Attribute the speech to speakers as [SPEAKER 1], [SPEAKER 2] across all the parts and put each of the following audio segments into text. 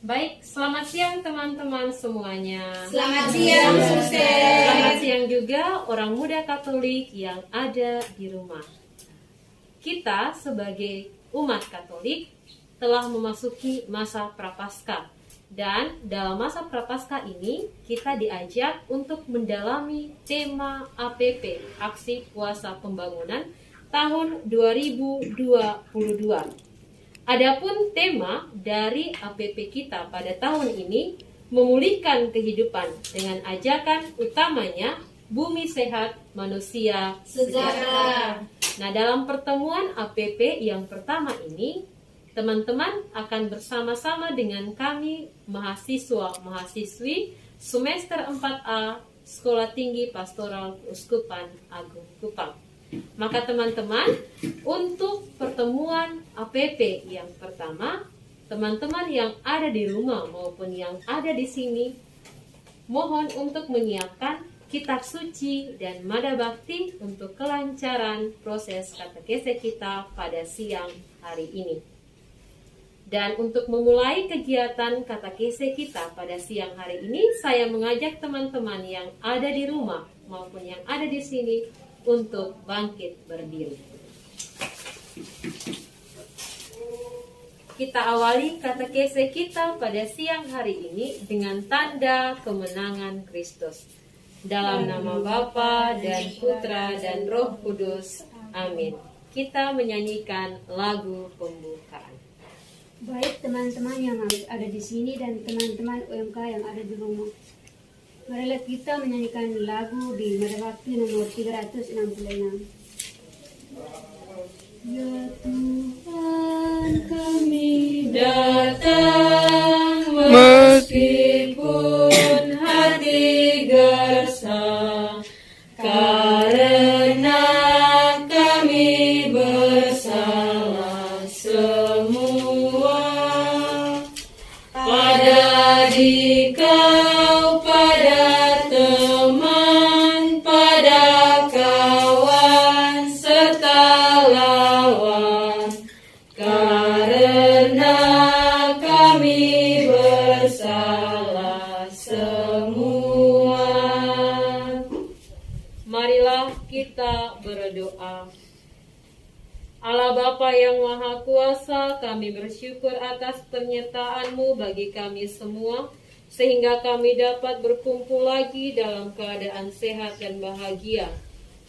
[SPEAKER 1] Baik, selamat siang teman-teman semuanya.
[SPEAKER 2] Selamat siang, Suster.
[SPEAKER 1] Selamat siang juga orang muda Katolik yang ada di rumah. Kita sebagai umat Katolik telah memasuki masa Prapaskah. Dan dalam masa Prapaskah ini kita diajak untuk mendalami tema APP, Aksi Puasa Pembangunan tahun 2022. Adapun tema dari APP kita pada tahun ini memulihkan kehidupan dengan ajakan utamanya bumi sehat, manusia sejahtera. Nah, dalam pertemuan APP yang pertama ini, teman-teman akan bersama-sama dengan kami mahasiswa-mahasiswi semester 4A Sekolah Tinggi Pastoral Keuskupan Agung Kupang. Maka teman-teman, untuk pertemuan APP yang pertama, teman-teman yang ada di rumah maupun yang ada di sini, mohon untuk menyiapkan kitab suci dan mada bakti untuk kelancaran proses katekese kita pada siang hari ini. Dan untuk memulai kegiatan katekese kita pada siang hari ini, saya mengajak teman-teman yang ada di rumah maupun yang ada di sini untuk bangkit berdiri. Kita awali katekese kita pada siang hari ini dengan tanda kemenangan Kristus. Dalam nama Bapa dan Putra dan Roh Kudus. Amin. Kita menyanyikan lagu pembukaan.
[SPEAKER 2] Baik teman-teman yang ada di sini dan teman-teman UMK yang ada di rumah. Marilah kita menyanyikan lagu di mada bakti nomor 366. Ya Tuhan, kami
[SPEAKER 1] datang meskipun hati gersang, karena kami bersalah semua. Pada dikau, pada teman, pada kawan serta lawan, karena kami bersalah semua. Marilah kita berdoa. Allah Bapa yang Maha Kuasa, kami bersyukur atas penyertaan-Mu bagi kami semua, sehingga kami dapat berkumpul lagi dalam keadaan sehat dan bahagia.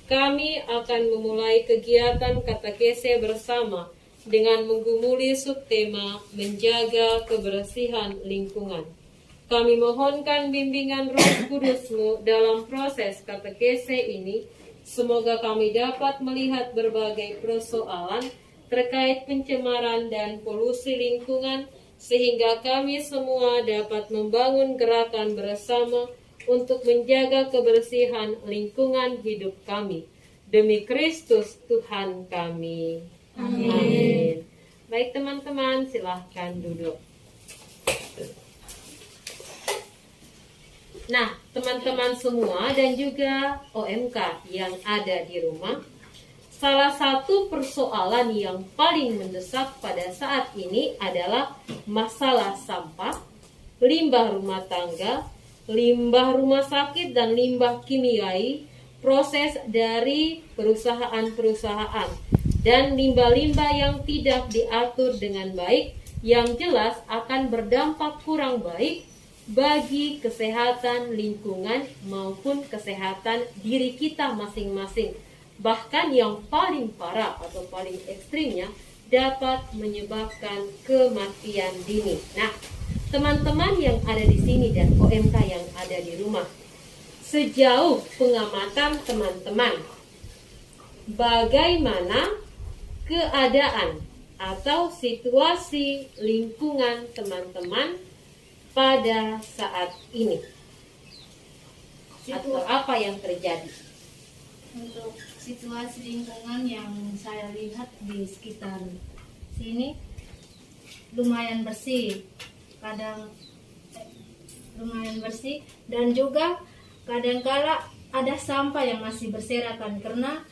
[SPEAKER 1] Kami akan memulai kegiatan katekese bersama dengan menggumuli subtema menjaga kebersihan lingkungan. Kami mohonkan bimbingan Roh Kudus-Mu dalam proses katekese ini. Semoga kami dapat melihat berbagai persoalan terkait pencemaran dan polusi lingkungan, sehingga kami semua dapat membangun gerakan bersama untuk menjaga kebersihan lingkungan hidup kami. Demi Kristus Tuhan kami. Amin. Baik teman-teman, silahkan duduk. Nah, teman-teman semua dan juga OMK yang ada di rumah, salah satu persoalan yang paling mendesak pada saat ini adalah masalah sampah, limbah rumah tangga, limbah rumah sakit, dan limbah kimiawi, proses dari perusahaan-perusahaan, dan limbah-limbah yang tidak diatur dengan baik, yang jelas akan berdampak kurang baik bagi kesehatan lingkungan maupun kesehatan diri kita masing-masing. Bahkan yang paling parah atau paling ekstrimnya dapat menyebabkan kematian dini. Nah, teman-teman yang ada di sini dan OMK yang ada di rumah, sejauh pengamatan teman-teman, bagaimana keadaan atau situasi lingkungan teman-teman pada saat ini? Atau apa yang terjadi?
[SPEAKER 3] Untuk situasi lingkungan yang saya lihat di sekitar sini lumayan bersih, lumayan bersih, dan juga kadangkala ada sampah yang masih berserakan karena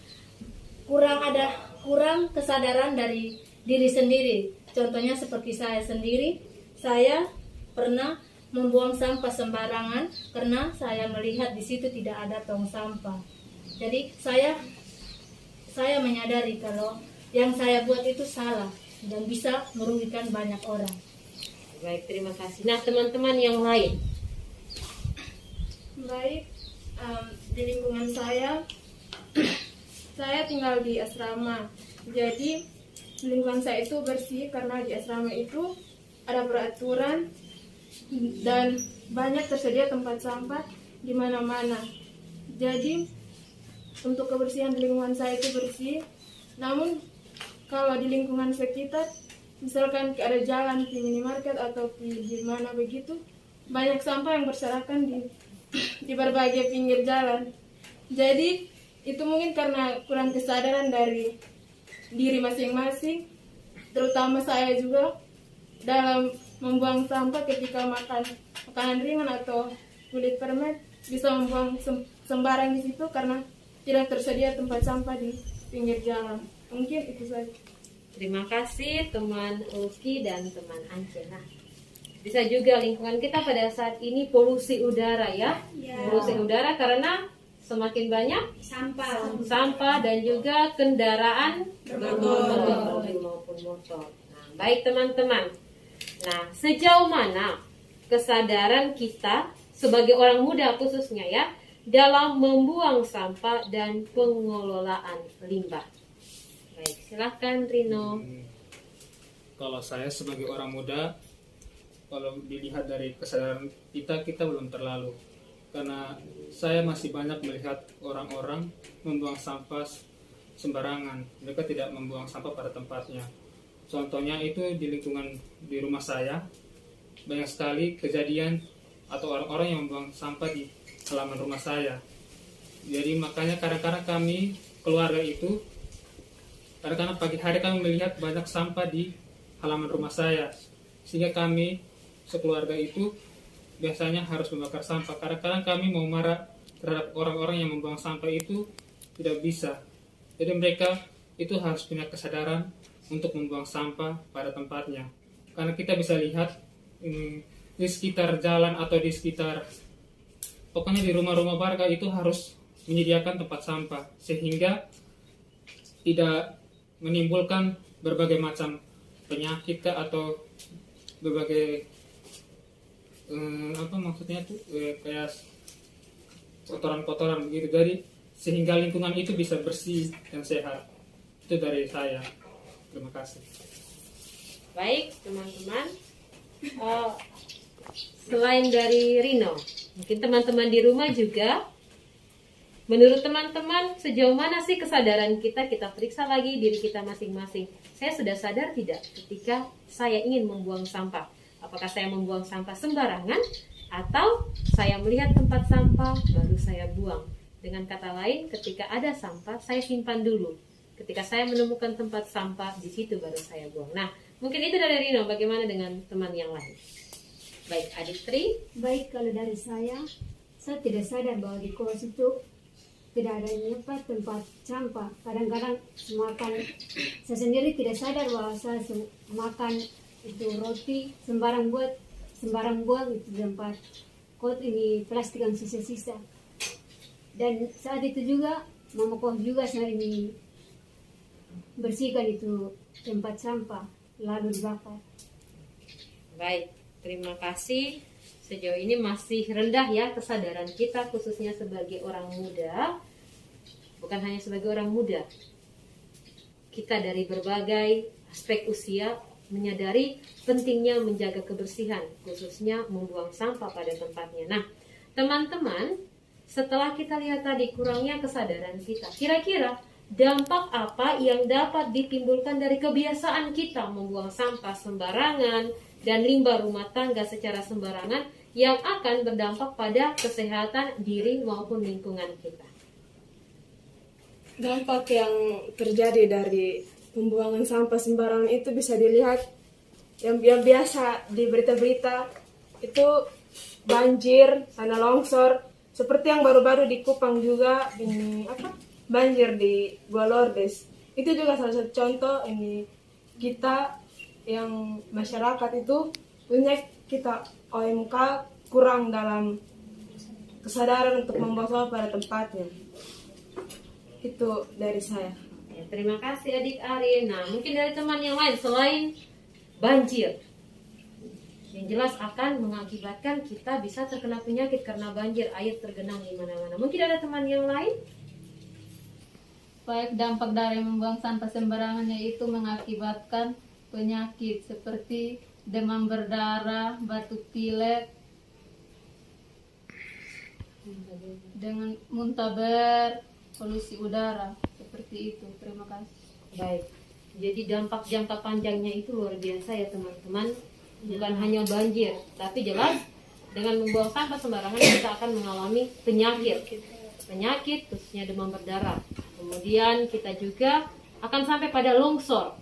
[SPEAKER 3] kurang kesadaran dari diri sendiri. Contohnya seperti saya sendiri, saya pernah membuang sampah sembarangan karena saya melihat di situ tidak ada tong sampah. Jadi saya menyadari kalau yang saya buat itu salah dan bisa merugikan banyak orang.
[SPEAKER 1] Baik, terima kasih. Nah, teman-teman yang lain.
[SPEAKER 4] Baik, di lingkungan saya tinggal di asrama. Jadi lingkungan saya itu bersih karena di asrama itu ada peraturan dan banyak tersedia tempat sampah di mana-mana. Jadi untuk kebersihan di lingkungan saya itu bersih. Namun kalau di lingkungan sekitar, misalkan ada jalan di minimarket atau di mana begitu, banyak sampah yang berserakan di berbagai pinggir jalan. Jadi itu mungkin karena kurang kesadaran dari diri masing-masing, terutama saya juga dalam membuang sampah ketika makan makanan ringan atau kulit permen, bisa membuang sembarang di situ karena tidak tersedia tempat sampah di pinggir jalan. Mungkin itu saja.
[SPEAKER 1] Terima kasih teman Ulki dan teman Ance. Nah, bisa juga lingkungan kita pada saat ini polusi udara ya. Polusi udara karena semakin banyak sampah dan juga kendaraan bermotor maupun motor. Nah, baik teman-teman. Nah, sejauh mana kesadaran kita sebagai orang muda khususnya ya dalam membuang sampah dan pengelolaan limbah? Baik, silahkan Rino.
[SPEAKER 5] Kalau saya sebagai orang muda, kalau dilihat dari kesadaran kita belum terlalu. Karena saya masih banyak melihat orang-orang membuang sampah sembarangan. Mereka tidak membuang sampah pada tempatnya. Contohnya itu di lingkungan di rumah saya, banyak sekali kejadian atau orang-orang yang membuang sampah di halaman rumah saya. Jadi makanya kadang-kadang kami keluarga itu, kadang-kadang pagi hari kami melihat banyak sampah di halaman rumah saya, sehingga kami sekeluarga itu biasanya harus membakar sampah. Kadang-kadang kami mau marah terhadap orang-orang yang membuang sampah itu tidak bisa. Jadi mereka itu harus punya kesadaran untuk membuang sampah pada tempatnya. Karena kita bisa lihat di sekitar jalan atau di sekitar, pokoknya di rumah-rumah warga itu harus menyediakan tempat sampah sehingga tidak menimbulkan berbagai macam penyakit atau berbagai kayak kotoran-kotoran begitu. Jadi sehingga lingkungan itu bisa bersih dan sehat. Itu dari saya. Terima kasih.
[SPEAKER 1] Baik teman-teman. Selain dari Rino, mungkin teman-teman di rumah juga, menurut teman-teman sejauh mana sih kesadaran kita? Kita periksa lagi diri kita masing-masing. Saya sudah sadar tidak ketika saya ingin membuang sampah? Apakah saya membuang sampah sembarangan atau saya melihat tempat sampah baru saya buang? Dengan kata lain, ketika ada sampah saya simpan dulu. Ketika saya menemukan tempat sampah, di situ baru saya buang. Nah, mungkin itu dari Rino. Bagaimana dengan teman yang lain? Baik, Adik Tri.
[SPEAKER 2] Baik, kalau dari saya tidak sadar bahwa di kos itu tidak ada tempat sampah. Kadang-kadang makan, saya sendiri tidak sadar bahwa saya makan itu roti sembarang buang itu tempat kot ini plastik yang sisa-sisa. Dan saat itu juga mama kos juga saya ini bersihkan itu tempat sampah lalu dibakar.
[SPEAKER 1] Baik, terima kasih. Sejauh ini masih rendah ya kesadaran kita khususnya sebagai orang muda. Bukan hanya sebagai orang muda, kita dari berbagai aspek usia menyadari pentingnya menjaga kebersihan, khususnya membuang sampah pada tempatnya. Nah, teman-teman, setelah kita lihat tadi kurangnya kesadaran kita, kira-kira dampak apa yang dapat ditimbulkan dari kebiasaan kita membuang sampah sembarangan dan limbah rumah tangga secara sembarangan yang akan berdampak pada kesehatan diri maupun lingkungan kita?
[SPEAKER 4] Dampak yang terjadi dari pembuangan sampah sembarangan itu bisa dilihat yang biasa di berita-berita itu banjir, tanah longsor, seperti yang baru-baru di Kupang juga ini banjir di Gua Lordes. Itu juga salah satu contoh ini kita yang masyarakat itu kita OMK kurang dalam kesadaran untuk membuang sampah pada tempatnya. Itu dari saya.
[SPEAKER 1] Ya, terima kasih adik Arin. Nah, mungkin dari teman yang lain selain banjir, yang jelas akan mengakibatkan kita bisa terkena penyakit karena banjir, air tergenang di mana-mana. Mungkin ada teman yang lain?
[SPEAKER 3] Baik, dampak dari membuang sampah sembarangan yaitu mengakibatkan penyakit seperti demam berdarah, batuk pilek, dengan muntaber, polusi udara, seperti itu. Terima kasih.
[SPEAKER 1] Baik. Jadi dampak jangka panjangnya itu luar biasa ya teman-teman. Bukan hanya banjir, tapi jelas dengan membuang sampah sembarangan kita akan mengalami penyakit, khususnya demam berdarah. Kemudian kita juga akan sampai pada longsor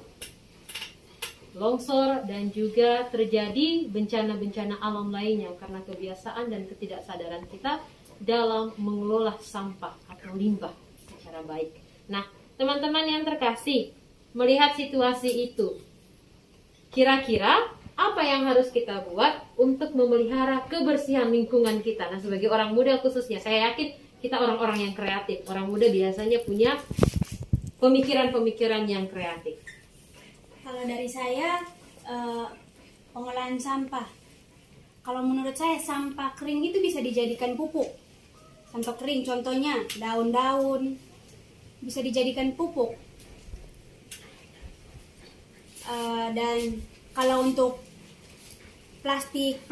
[SPEAKER 1] dan juga terjadi bencana-bencana alam lainnya karena kebiasaan dan ketidaksadaran kita dalam mengelola sampah atau limbah secara baik. Nah, teman-teman yang terkasih, melihat situasi itu, kira-kira apa yang harus kita buat untuk memelihara kebersihan lingkungan kita? Nah, sebagai orang muda khususnya, saya yakin kita orang-orang yang kreatif. Orang muda biasanya punya pemikiran-pemikiran yang kreatif.
[SPEAKER 2] Kalau dari saya, pengolahan sampah. Kalau menurut saya, sampah kering itu bisa dijadikan pupuk. Sampah kering, contohnya daun-daun, bisa dijadikan pupuk. Dan kalau untuk plastik,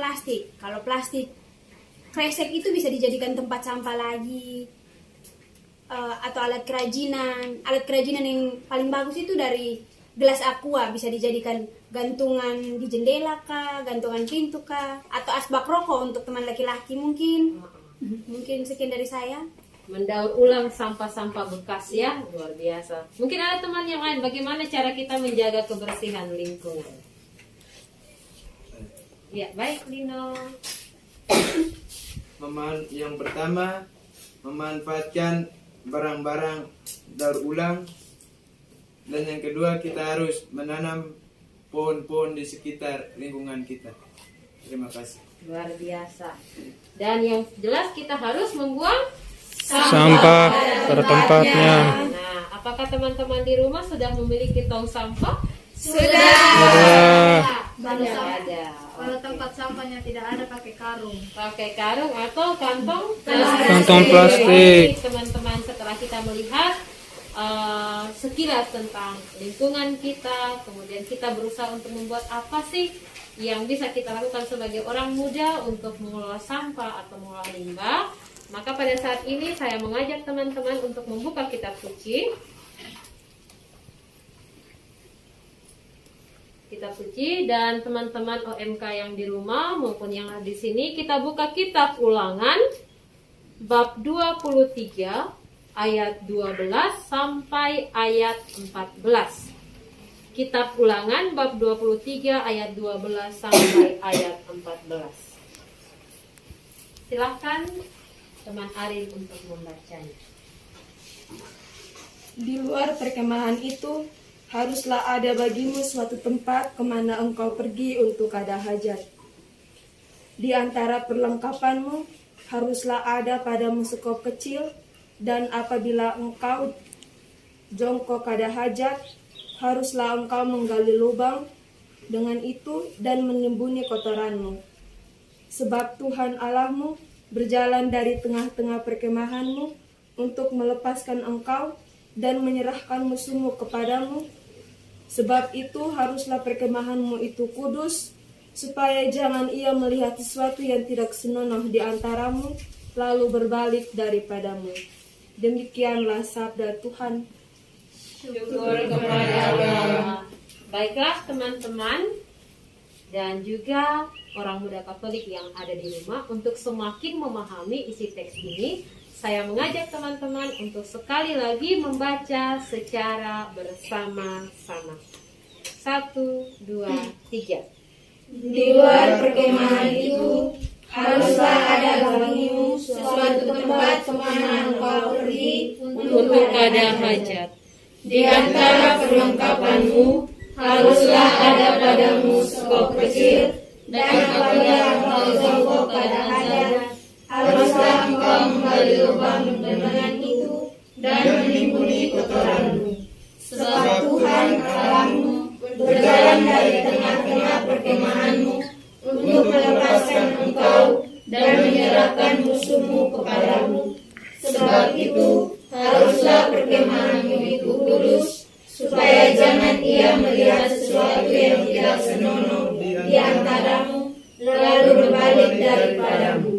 [SPEAKER 2] kalau plastik kresek itu bisa dijadikan tempat sampah lagi, atau alat kerajinan yang paling bagus itu dari gelas aqua, bisa dijadikan gantungan di jendela kah, gantungan pintu kah, atau asbak rokok untuk teman laki-laki mungkin. Mungkin sekian dari saya.
[SPEAKER 1] Mendaur ulang sampah-sampah bekas ya, luar biasa. Mungkin ada teman yang lain, bagaimana cara kita menjaga kebersihan lingkungan? Ya, baik Lino.
[SPEAKER 6] Yang pertama, memanfaatkan barang-barang daur ulang. Dan yang kedua, kita harus menanam pohon-pohon di sekitar lingkungan kita. Terima kasih.
[SPEAKER 1] Luar biasa. Dan yang jelas kita harus membuang
[SPEAKER 5] Sampah pada tempatnya.
[SPEAKER 1] Nah, apakah teman-teman di rumah sudah memiliki tong sampah?
[SPEAKER 5] Sudah.
[SPEAKER 1] Ada.
[SPEAKER 3] Kalau tempat sampahnya tidak ada, pakai karung.
[SPEAKER 1] Pakai karung atau kantong
[SPEAKER 5] Kantong plastik.
[SPEAKER 1] Teman-teman, setelah kita melihat sekilas tentang lingkungan kita, kemudian kita berusaha untuk membuat apa sih yang bisa kita lakukan sebagai orang muda untuk mengelola sampah atau mengelola limbah. Maka pada saat ini saya mengajak teman-teman untuk membuka kitab suci. Kitab suci, dan teman-teman OMK yang di rumah maupun yang di sini, kita buka kitab Ulangan bab 23 ayat 12 sampai ayat 14. Kitab Ulangan bab 23 ayat 12 sampai ayat 14. Silahkan teman Arin untuk membacanya.
[SPEAKER 4] Di luar perkemahan itu, haruslah ada bagimu suatu tempat kemana engkau pergi untuk ada hajat. Di antara perlengkapanmu, haruslah ada padamu sekop kecil, dan apabila engkau jongkok ada hajat, haruslah engkau menggali lubang dengan itu dan menyembunyi kotoranmu. Sebab Tuhan Allahmu berjalan dari tengah-tengah perkemahanmu untuk melepaskan engkau dan menyerahkan musuhmu kepadamu. Sebab itu haruslah perkemahanmu itu kudus, supaya jangan ia melihat sesuatu yang tidak senonoh di antaramu, lalu berbalik daripadamu. Demikianlah sabda Tuhan.
[SPEAKER 1] Syukur kepada Allah. Baiklah teman-teman dan juga orang muda Katolik yang ada di rumah, untuk semakin memahami isi teks ini, saya mengajak teman-teman untuk sekali lagi membaca secara bersama-sama. 1, 2, 3.
[SPEAKER 2] Di luar perkemahan itu, haruslah ada bagimu suatu tempat kemana engkau pergi
[SPEAKER 1] Untuk ada hajat.
[SPEAKER 2] Di antara perlengkapanmu, haruslah ada padamu sekop kecil, dan apabila
[SPEAKER 3] kepadamu, lalu berbalik daripadamu.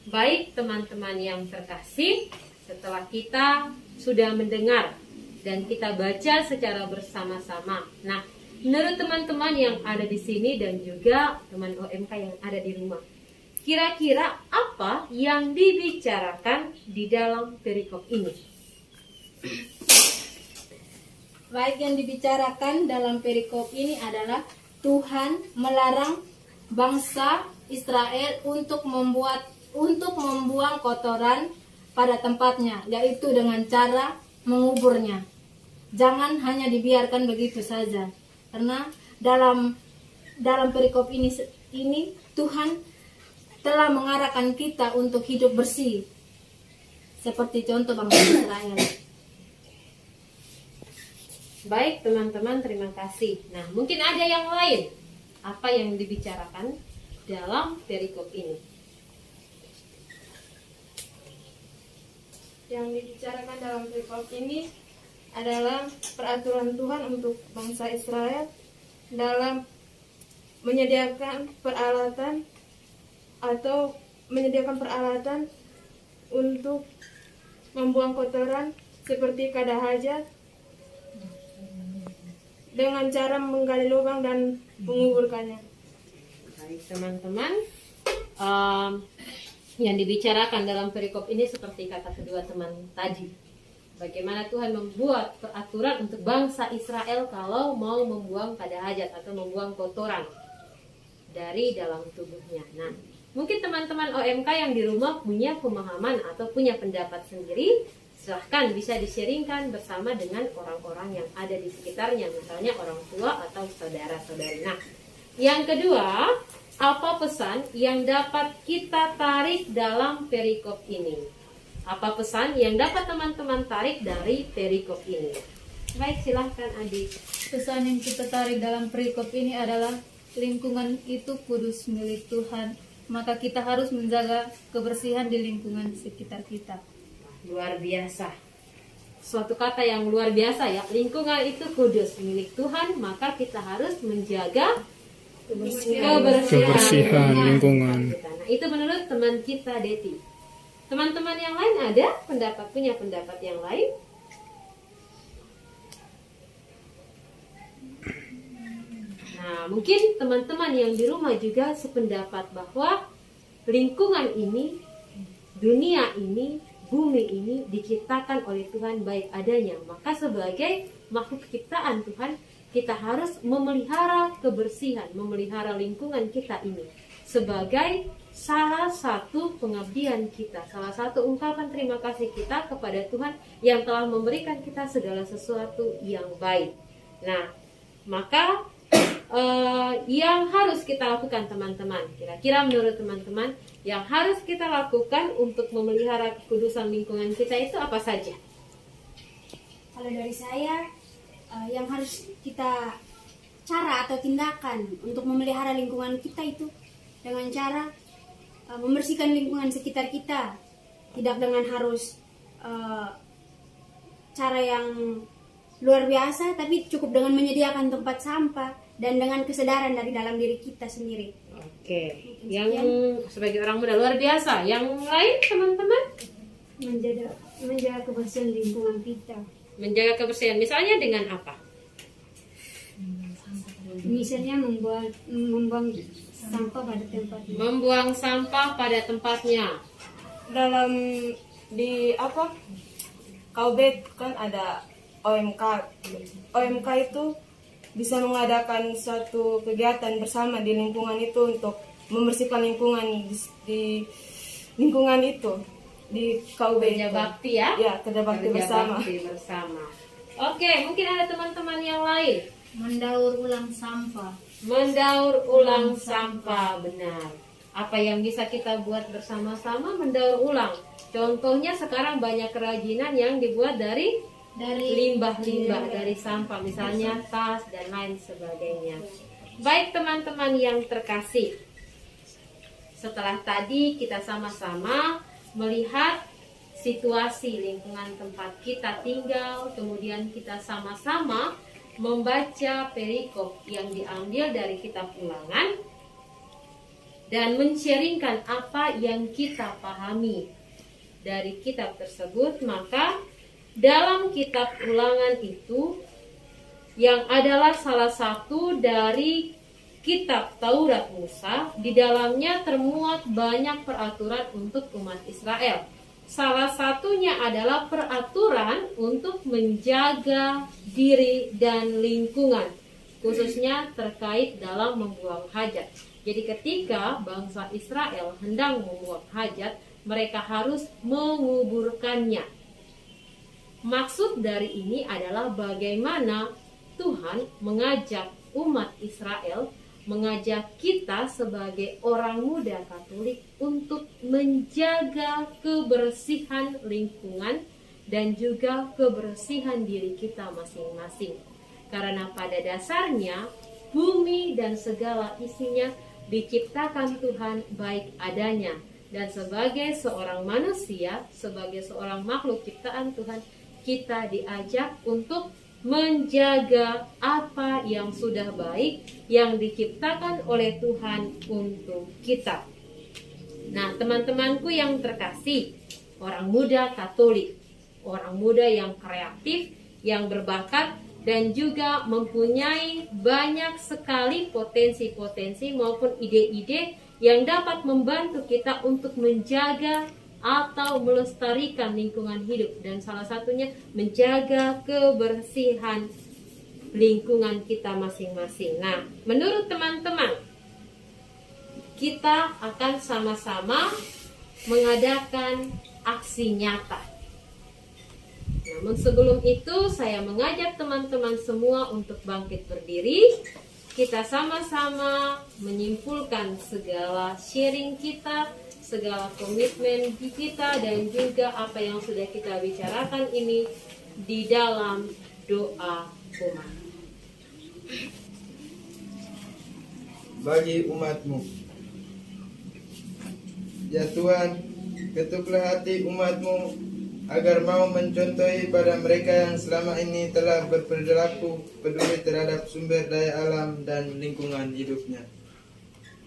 [SPEAKER 1] Baik teman-teman yang terkasih, setelah kita sudah mendengar dan kita baca secara bersama-sama. Nah, menurut teman-teman yang ada di sini dan juga teman OMK yang ada di rumah, kira-kira apa yang dibicarakan di dalam perikop ini?
[SPEAKER 3] Baik, yang dibicarakan dalam perikop ini adalah Tuhan melarang bangsa Israel untuk membuang kotoran pada tempatnya, yaitu dengan cara menguburnya. Jangan hanya dibiarkan begitu saja, karena dalam perikop ini Tuhan telah mengarahkan kita untuk hidup bersih, seperti contoh bangsa Israel.
[SPEAKER 1] Baik teman-teman, terima kasih. Nah, mungkin ada yang lain. Apa yang dibicarakan dalam perikop ini?
[SPEAKER 4] Yang dibicarakan dalam perikop ini adalah peraturan Tuhan untuk bangsa Israel dalam menyediakan peralatan untuk membuang kotoran seperti kada hajat dengan cara menggali lubang dan menguburkannya.
[SPEAKER 1] Baik teman-teman, yang dibicarakan dalam perikop ini seperti kata kedua teman tadi, bagaimana Tuhan membuat peraturan untuk bangsa Israel kalau mau membuang kada hajat atau membuang kotoran dari dalam tubuhnya. Nah, mungkin teman-teman OMK yang di rumah punya pemahaman atau punya pendapat sendiri, silahkan bisa di-sharingkan bersama dengan orang-orang yang ada di sekitarnya, misalnya orang tua atau saudara-saudari. Nah, yang kedua, apa pesan yang dapat kita tarik dalam perikop ini? Apa pesan yang dapat teman-teman tarik dari perikop ini? Baik, silahkan Adi.
[SPEAKER 3] Pesan yang kita tarik dalam perikop ini adalah lingkungan itu kudus milik Tuhan, maka kita harus menjaga kebersihan di lingkungan sekitar kita.
[SPEAKER 1] Luar biasa. Suatu kata yang luar biasa ya. Lingkungan itu kudus milik Tuhan, maka kita harus menjaga kebersihan
[SPEAKER 5] lingkungan.
[SPEAKER 1] Nah, itu menurut teman kita Deti. Teman-teman yang lain ada punya pendapat yang lain? Nah, mungkin teman-teman yang di rumah juga sependapat bahwa lingkungan ini, dunia ini, bumi ini diciptakan oleh Tuhan baik adanya. Maka sebagai makhluk ciptaan Tuhan, kita harus memelihara kebersihan, memelihara lingkungan kita ini sebagai salah satu pengabdian kita, salah satu ungkapan terima kasih kita kepada Tuhan yang telah memberikan kita segala sesuatu yang baik. Nah, maka yang harus kita lakukan teman-teman, kira-kira menurut teman-teman yang harus kita lakukan untuk memelihara kekudusan lingkungan kita itu apa saja?
[SPEAKER 2] Kalau dari saya, yang harus kita cara atau tindakan untuk memelihara lingkungan kita itu dengan cara membersihkan lingkungan sekitar kita, tidak dengan harus cara yang luar biasa, tapi cukup dengan menyediakan tempat sampah dan dengan kesadaran dari dalam diri kita sendiri.
[SPEAKER 1] Oke, yang sebagai orang muda luar biasa. Yang lain teman-teman?
[SPEAKER 2] Menjaga kebersihan lingkungan kita.
[SPEAKER 1] Menjaga kebersihan, misalnya dengan apa?
[SPEAKER 2] Misalnya membuang sampah pada tempatnya.
[SPEAKER 1] Membuang sampah pada tempatnya.
[SPEAKER 4] Dalam di Kaubet kan ada OMK. OMK itu bisa mengadakan suatu kegiatan bersama di lingkungan itu untuk membersihkan lingkungan di lingkungan itu di Kaubet.
[SPEAKER 1] Kerja bakti ya?
[SPEAKER 4] Ya, kerja bakti bersama.
[SPEAKER 1] Oke, mungkin ada teman-teman yang lain.
[SPEAKER 3] Mendaur ulang sampah.
[SPEAKER 1] Mendaur ulang sampah, benar. Apa yang bisa kita buat bersama-sama mendaur ulang. Contohnya sekarang banyak kerajinan yang dibuat dari limbah-limbah, dari sampah, misalnya tas dan lain sebagainya. Baik teman-teman yang terkasih, setelah tadi kita sama-sama melihat situasi lingkungan tempat kita tinggal, kemudian kita sama-sama membaca perikop yang diambil dari kitab Ulangan dan men-sharingkan apa yang kita pahami dari kitab tersebut. Maka dalam kitab Ulangan itu, yang adalah salah satu dari kitab Taurat Musa, di dalamnya termuat banyak peraturan untuk umat Israel. Salah satunya adalah peraturan untuk menjaga diri dan lingkungan, khususnya terkait dalam membuang hajat. Jadi ketika bangsa Israel hendak membuang hajat, mereka harus menguburkannya. Maksud dari ini adalah bagaimana Tuhan mengajak umat Israel, mengajak kita sebagai orang muda Katolik untuk menjaga kebersihan lingkungan dan juga kebersihan diri kita masing-masing. Karena pada dasarnya bumi dan segala isinya diciptakan Tuhan baik adanya. Dan sebagai seorang manusia, sebagai seorang makhluk ciptaan Tuhan, kita diajak untuk menjaga apa yang sudah baik yang diciptakan oleh Tuhan untuk kita. Nah, teman-temanku yang terkasih, orang muda Katolik, orang muda yang kreatif, yang berbakat, dan juga mempunyai banyak sekali potensi-potensi maupun ide-ide yang dapat membantu kita untuk menjaga atau melestarikan lingkungan hidup, dan salah satunya menjaga kebersihan lingkungan kita masing-masing. Nah, menurut teman-teman, kita akan sama-sama mengadakan aksi nyata. Namun sebelum itu, saya mengajak teman-teman semua untuk bangkit berdiri. Kita sama-sama menyimpulkan segala sharing kita, segala komitmen kita, dan juga apa yang sudah kita bicarakan ini di dalam doa umat.
[SPEAKER 6] Bagi umatmu, ya Tuhan, ketuklah hati umatmu agar mau mencontohi pada mereka yang selama ini telah berperilaku peduli terhadap sumber daya alam dan lingkungan hidupnya.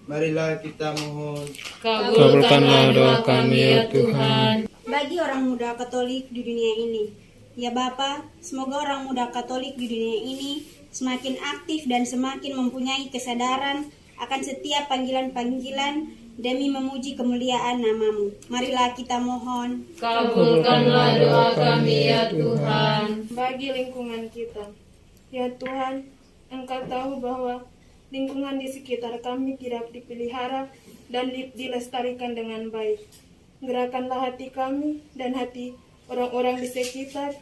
[SPEAKER 6] Marilah kita mohon.
[SPEAKER 1] Kabulkanlah doa kami ya Tuhan.
[SPEAKER 7] Bagi orang muda Katolik di dunia ini, ya Bapa, semoga orang muda Katolik di dunia ini semakin aktif dan semakin mempunyai kesadaran akan setiap panggilan-panggilan demi memuji kemuliaan nama-Mu. Marilah kita mohon.
[SPEAKER 1] Kabulkanlah doa kami ya Tuhan.
[SPEAKER 4] Bagi lingkungan kita, ya Tuhan, Engkau tahu bahwa lingkungan di sekitar kami tidak dipelihara dan dilestarikan dengan baik. Gerakanlah hati kami dan hati orang-orang di sekitar,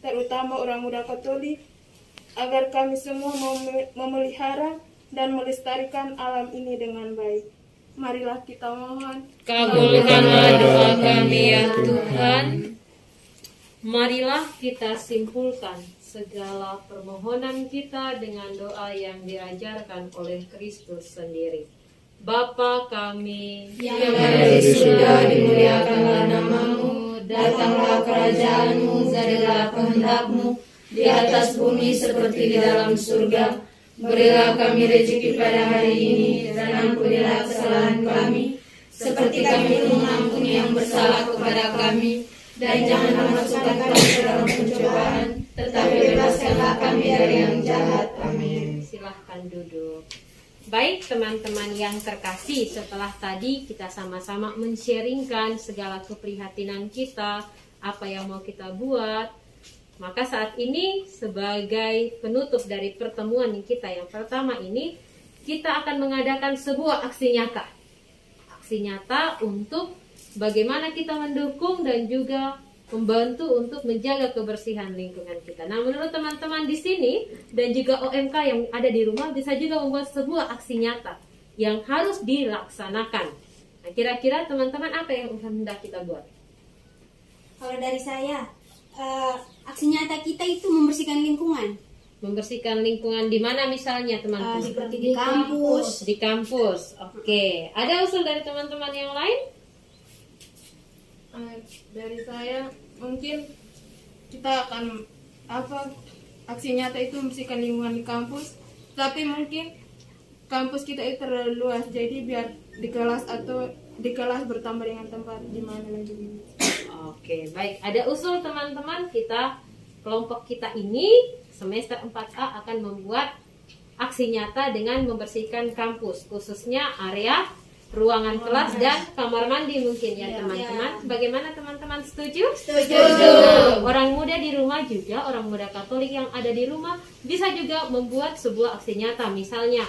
[SPEAKER 4] terutama orang muda Katolik, agar kami semua memelihara dan melestarikan alam ini dengan baik. Marilah kita mohon.
[SPEAKER 1] Kabulkanlah doa kami ya Tuhan. Marilah kita simpulkan segala permohonan kita dengan doa yang diajarkan oleh Kristus sendiri. Bapa kami
[SPEAKER 3] yang ada di surga, dimuliakanlah nama-Mu, datanglah kerajaan-Mu, jadilah kehendak-Mu di atas bumi seperti di dalam surga. Berilah kami rezeki pada hari ini, dan ampunilah kesalahan kami, seperti kami mengampuni yang bersalah kepada kami. Dan janganlah masukkan kami ke dalam pencobaan, tetapi bebaskanlah kami dari yang jahat. Amin.
[SPEAKER 1] Silahkan duduk. Baik teman-teman yang terkasih, setelah tadi kita sama-sama men-sharingkan segala keprihatinan kita, apa yang mau kita buat, maka saat ini sebagai penutup dari pertemuan kita yang pertama ini, kita akan mengadakan sebuah aksi nyata. Aksi nyata untuk bagaimana kita mendukung dan juga membantu untuk menjaga kebersihan lingkungan kita. Nah, menurut teman-teman di sini dan juga OMK yang ada di rumah bisa juga membuat sebuah aksi nyata yang harus dilaksanakan. Nah, kira-kira teman-teman apa yang hendak kita buat?
[SPEAKER 7] Kalau dari saya, aksi nyata kita itu membersihkan lingkungan.
[SPEAKER 1] Membersihkan lingkungan di mana misalnya teman-teman?
[SPEAKER 7] Seperti di kampus.
[SPEAKER 1] Di kampus. Oke. Ada usul dari teman-teman yang lain?
[SPEAKER 4] Dari saya mungkin kita akan aksi nyata itu membersihkan lingkungan di kampus, tapi mungkin kampus kita itu terlalu luas, jadi biar di kelas bertambah dengan tempat di mana lagi.
[SPEAKER 1] Oke, baik. Ada usul teman-teman, kelompok kita ini semester 4A akan membuat aksi nyata dengan membersihkan kampus, khususnya area ruangan kelas dan kamar mandi mungkin ya teman-teman. Bagaimana teman-teman, setuju? Setuju. Orang muda di rumah juga, orang muda Katolik yang ada di rumah bisa juga membuat sebuah aksi nyata. Misalnya,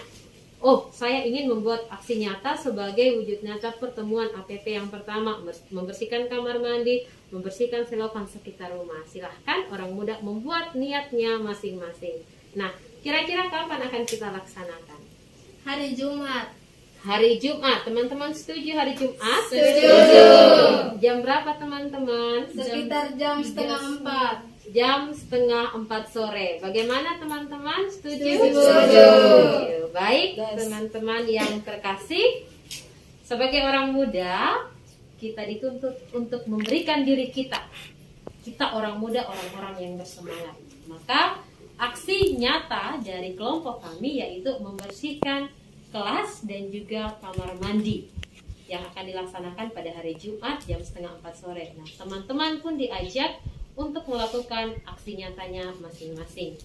[SPEAKER 1] saya ingin membuat aksi nyata sebagai wujud nyata pertemuan APP yang pertama, membersihkan kamar mandi, membersihkan selokan sekitar rumah. Silahkan orang muda membuat niatnya masing-masing. Nah, kira-kira kapan akan kita laksanakan?
[SPEAKER 3] Hari Jumat.
[SPEAKER 1] Hari Jumat, teman-teman setuju hari Jumat?
[SPEAKER 3] Setuju.
[SPEAKER 1] Jam berapa teman-teman?
[SPEAKER 3] Sekitar jam setengah 4.
[SPEAKER 1] Jam setengah 4 sore. Bagaimana teman-teman? Setuju?
[SPEAKER 3] Setuju.
[SPEAKER 1] Baik, teman-teman yang terkasih, sebagai orang muda, kita dituntut untuk memberikan diri kita. Kita orang muda, orang-orang yang bersemangat. Maka aksi nyata dari kelompok kami yaitu membersihkan kelas dan juga kamar mandi yang akan dilaksanakan pada hari Jumat jam setengah 4 sore. Nah, teman-teman pun diajak untuk melakukan aksi nyatanya masing-masing.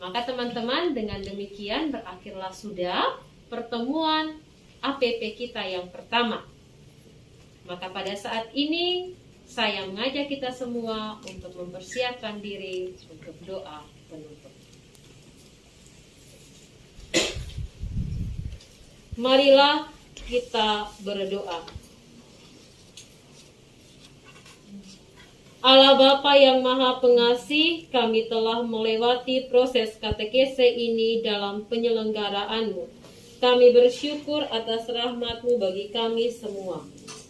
[SPEAKER 1] Maka teman-teman, dengan demikian berakhirlah sudah pertemuan APP kita yang pertama. Maka pada saat ini saya mengajak kita semua untuk mempersiapkan diri untuk doa penutup. Marilah kita berdoa. Allah Bapa yang Maha Pengasih, kami telah melewati proses katekese ini dalam penyelenggaraanmu. Kami bersyukur atas rahmat-Mu bagi kami semua.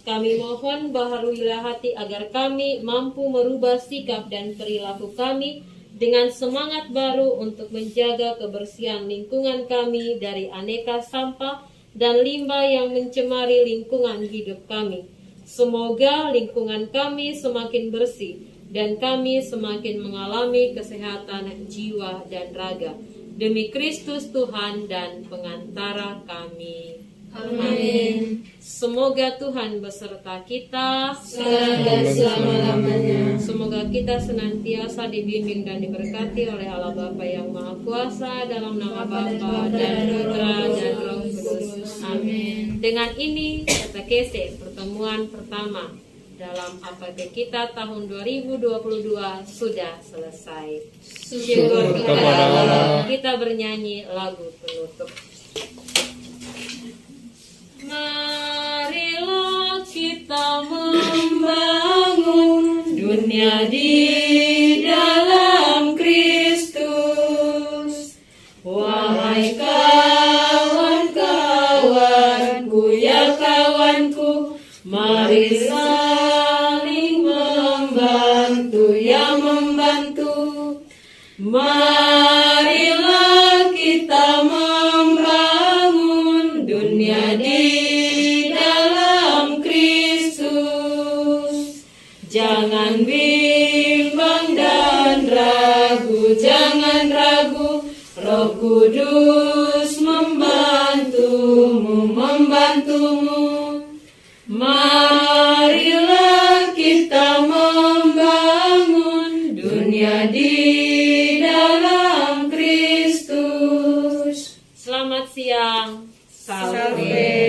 [SPEAKER 1] Kami mohon baharuilah hati agar kami mampu merubah sikap dan perilaku kami dengan semangat baru untuk menjaga kebersihan lingkungan kami dari aneka sampah dan limbah yang mencemari lingkungan hidup kami. Semoga lingkungan kami semakin bersih dan kami semakin mengalami kesehatan jiwa dan raga. Demi Kristus Tuhan dan pengantara kami. Amin. Semoga Tuhan beserta kita sekarang dan selama-lamanya. Semoga kita senantiasa dibimbing dan diberkati oleh Allah Bapa yang Maha Kuasa, dalam nama Bapa dan Putra dan Roh Kudus. Amin. Dengan ini katekese pertemuan pertama dalam APP kita tahun 2022 sudah selesai. Syukur kepada Allah. Kita bernyanyi lagu penutup. Marilah kita membangun dunia di dalam Kristus. Wahai kawan-kawanku, ya kawanku, mari saling membantu, ya membantu. Marilah kita membangun dunia di jangan bimbang dan ragu, jangan ragu. Roh Kudus membantumu, membantumu. Marilah kita membangun dunia di dalam Kristus. Selamat siang. Salve.